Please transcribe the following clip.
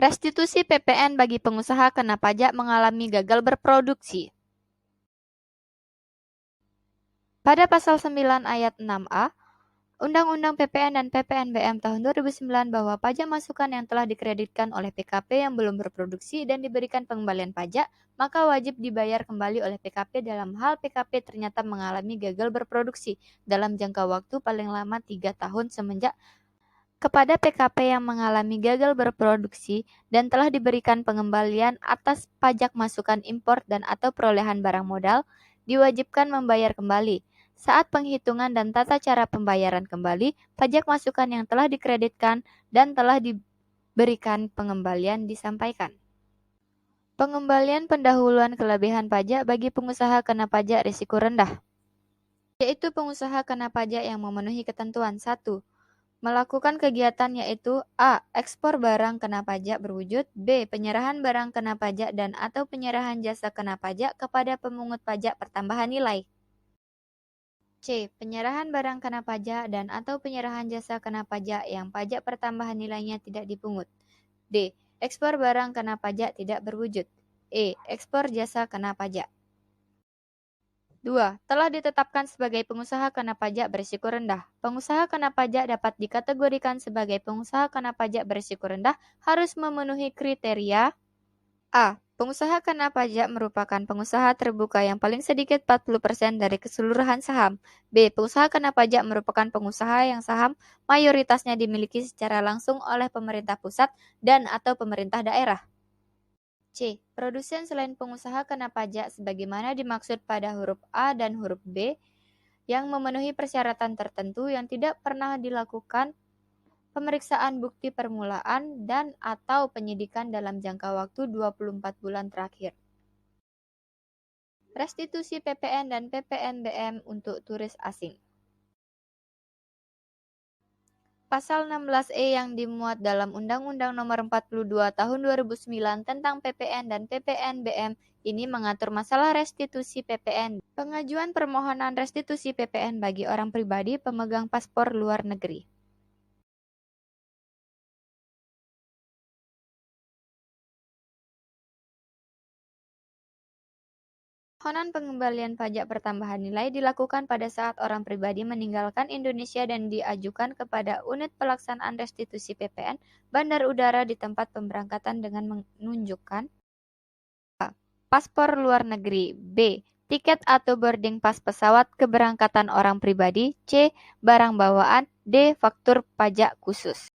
Restitusi PPN bagi pengusaha kena pajak mengalami gagal berproduksi. Pada pasal 9 ayat 6A, Undang-Undang PPN dan PPNBM tahun 2009 bahwa pajak masukan yang telah dikreditkan oleh PKP yang belum berproduksi dan diberikan pengembalian pajak, maka wajib dibayar kembali oleh PKP dalam hal PKP ternyata mengalami gagal berproduksi dalam jangka waktu paling lama 3 tahun semenjak kepada PKP yang mengalami gagal berproduksi dan telah diberikan pengembalian atas pajak masukan impor dan atau perolehan barang modal, diwajibkan membayar kembali. Saat penghitungan dan tata cara pembayaran kembali, pajak masukan yang telah dikreditkan dan telah diberikan pengembalian disampaikan. Pengembalian pendahuluan kelebihan pajak bagi pengusaha kena pajak risiko rendah, yaitu pengusaha kena pajak yang memenuhi ketentuan 1. Melakukan kegiatan yaitu A. Ekspor barang kena pajak berwujud, B. Penyerahan barang kena pajak dan atau penyerahan jasa kena pajak kepada pemungut pajak pertambahan nilai. C. Penyerahan barang kena pajak dan atau penyerahan jasa kena pajak yang pajak pertambahan nilainya tidak dipungut. D. Ekspor barang kena pajak tidak berwujud. E. Ekspor jasa kena pajak. 2. Telah ditetapkan sebagai pengusaha kena pajak berisiko rendah. Pengusaha kena pajak dapat dikategorikan sebagai pengusaha kena pajak berisiko rendah harus memenuhi kriteria A. Pengusaha kena pajak merupakan pengusaha terbuka yang paling sedikit 40% dari keseluruhan saham. B. Pengusaha kena pajak merupakan pengusaha yang saham mayoritasnya dimiliki secara langsung oleh pemerintah pusat dan atau pemerintah daerah. C. Produsen selain pengusaha kena pajak sebagaimana dimaksud pada huruf A dan huruf B yang memenuhi persyaratan tertentu yang tidak pernah dilakukan pemeriksaan bukti permulaan dan atau penyidikan dalam jangka waktu 24 bulan terakhir. Restitusi PPN dan PPNBM untuk turis asing. Pasal 16E yang dimuat dalam Undang-Undang Nomor 42 Tahun 2009 tentang PPN dan PPNBM ini mengatur masalah restitusi PPN. Pengajuan permohonan restitusi PPN bagi orang pribadi pemegang paspor luar negeri. Permohonan pengembalian pajak pertambahan nilai dilakukan pada saat orang pribadi meninggalkan Indonesia dan diajukan kepada unit pelaksanaan restitusi PPN bandar udara di tempat pemberangkatan dengan menunjukkan A. Paspor luar negeri, B. Tiket atau boarding pass pesawat keberangkatan orang pribadi, C. Barang bawaan, D. Faktur pajak khusus.